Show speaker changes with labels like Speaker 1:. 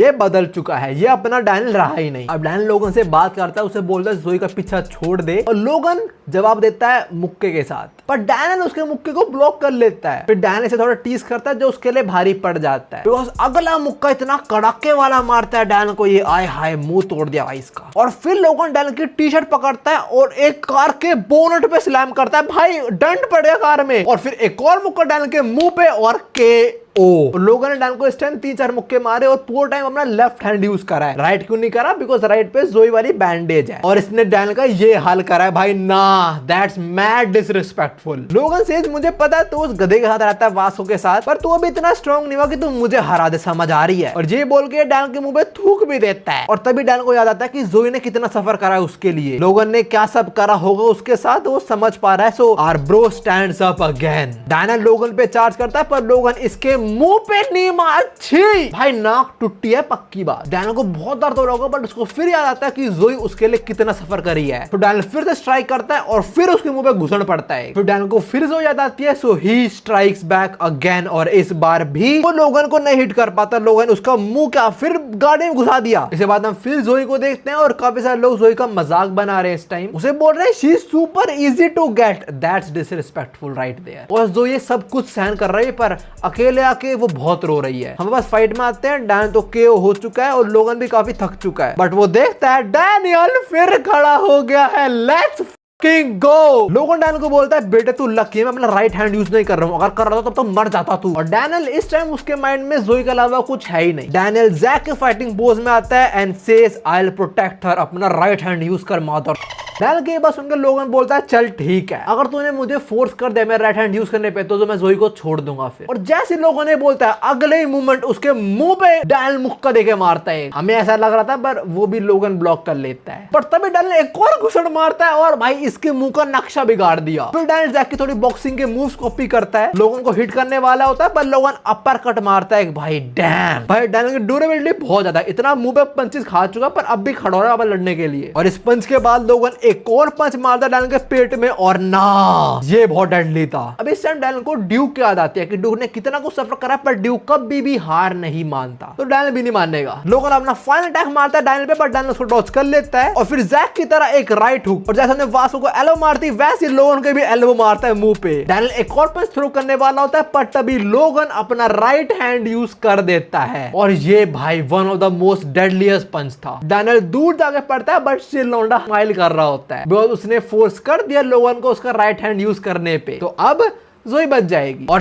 Speaker 1: ये बदल चुका है, ये अपना डैनियल रहा ही नहीं। अब डैनियल लोगन से बात करता है, उसे बोलता है जोई का पीछा छोड़ दे, और लोगन जवाब देता है मुक्के के साथ, पर डैनियल उसके मुक्के को ब्लॉक कर लेता है। फिर डैनियल से थोड़ा टीज करता है जो उसके लिए भारी पड़ जाता है, बिकॉज अगला मुक्का इतना कड़ाके वाला मारता है डैनियल को, ये आय हाय मुंह तोड़ दिया भाई इसका। और फिर लोगन डैनियल की टी शर्ट पकड़ता है और एक कार के बोनट पे स्लैम करता है, भाई डंट पड़ गया कार में। और फिर एक और मुक्का डैनियल के मुंह पे और लोगों ने डैनियल को इस टाइम 3-4 मुक्के मारे और पूरा टाइम अपना लेफ्ट हैंड यूज करा है, राइट क्यों नहीं करा, बिकॉज राइट पे जोई वाली बैंडेज है। और इसने डैनियल का ये हाल करा है भाई, ना दैट्स मैड डिसरिस्पेक्टफुल। लोगन सेज मुझे पता है तू उस गधे के साथ रहता है वासो के साथ, पर तू अभी इतना स्ट्रॉन्ग नहीं हुआ कि तू मुझे हरा दे, समझ आ रही है। और ये बोल के डैनियल के मुंह पे थूक भी देता है। और तभी डैनियल को याद आता है कि जोई ने कितना सफर करा है उसके लिए, लोगन ने क्या सब करा होगा उसके साथ, वो समझ पा रहा है। So our bro stands up again. Daniel Logan पे चार्ज करता है, पर लोगन इसके मुंह पे भाई नाक टूटी है पक्की बात। डैनियल को बहुत दर्द हो रहा होगा, बट उसको फिर याद आता है कि जोई उसके लिए कितना सफर करी है। तो डैनियल फिर से स्ट्राइक करता है और फिर उसके मुंह पे घुसन पड़ता है। फिर डैनियल को फिर जोई याद आती है, सो ही स्ट्राइक्स बैक अगेन। और इस बार भी वो लोगन को नहीं हिट कर पाता, लोगन उसका मुंह क्या फिर गाड़ी में घुसा दिया। इसके बाद हम फिर जोई को देखते हैं और काफी सारे लोग जोई का मजाक बना रहे हैं। इस टाइम उसे बोल रहे हैं she is super easy to get, that's disrespectful right there. और जोई ये सब कुछ सहन कर रही है, पर अकेले आके वो बहुत रो रही है। हम बस फाइट में आते हैं, डैनियल तो केओ हो चुका है और लोगन भी काफी थक चुका है, बट वो देखता है डैनियल फिर खड़ा हो गया है, लेट्स गो। लोगन डैनियल को बोलता है बेटे तू लकी है, मैं अपना राइट हैंड यूज नहीं कर रहा हूँ, अगर कर रहा था तब तो मर जाता तू। और डैनियल इस टाइम उसके माइंड में जोई के अलावा कुछ है ही नहीं। डैनियल जैक के फाइटिंग पोज में आता है and says I will protect हर, अपना राइट हैंड यूज कर मादर। डैनियल के बस उनके लोगन बोलता है चल ठीक है, अगर तूने मुझे फोर्स कर दिया मेरा राइट हैंड यूज करने पे तो मैं जोई को छोड़ दूंगा फिर। और जैसे लोगों ने बोलता है अगले ही मोमेंट उसके मुंह पे डैनियल मुक्का देके मारता है। हमें ऐसा लग रहा था पर वो भी लोगन ब्लॉक कर लेता है, पर तभी डैनियल एक और घुसड़ मारता है और भाई इसके मुंह का नक्शा बिगाड़ दिया। फिर डैनियल जैक की थोड़ी बॉक्सिंग के मूव्स कॉपी करता है, लोगन को हिट करने वाला होता है पर लोगन अपर कट मारता है। भाई डैम, भाई डैनियल की ड्यूरेबिलिटी बहुत ज्यादा, इतना मुंह पे पंचेस खा चुका पर अब भी खड़ा हो रहा है लड़ने के लिए। और इस पंच के बाद लोगन एक और पंच मारता डैनियल के पेट में और ना ये बहुत डेडली था। अब इस टाइम डैनियल को ड्यूक की याद आती है कि ड्यूक ने कितना कुछ सफर करा पर ड्यूक कभी भी हार नहीं मानता, तो डैनियल भी नहीं मानेगा। लोगन अपना फाइनल अटैक मारता है डैनियल पे, पर डैनियल उसको डॉच कर लेता है और फिर जैक की तरह एक राइट हुक, और जैसे हमने वासो को एल्बो मारती वैसे लोगन के भी एल्बो मारता है मुंह पे। डैनियल एक और पंच थ्रो करने वाला होता है, पर तभी लोगन अपना राइट हैंड यूज कर देता है और ये भाई one of the most deadliest punch था। डैनियल दूर जाके पड़ता है बट स्टिल लौंडा स्माइल कर रहा होता है, बिकॉज़ उसने फोर्स कर दिया लोगन को उसका राइट हैंड यूज करने पे, तो अब जोई बच जाएगी। और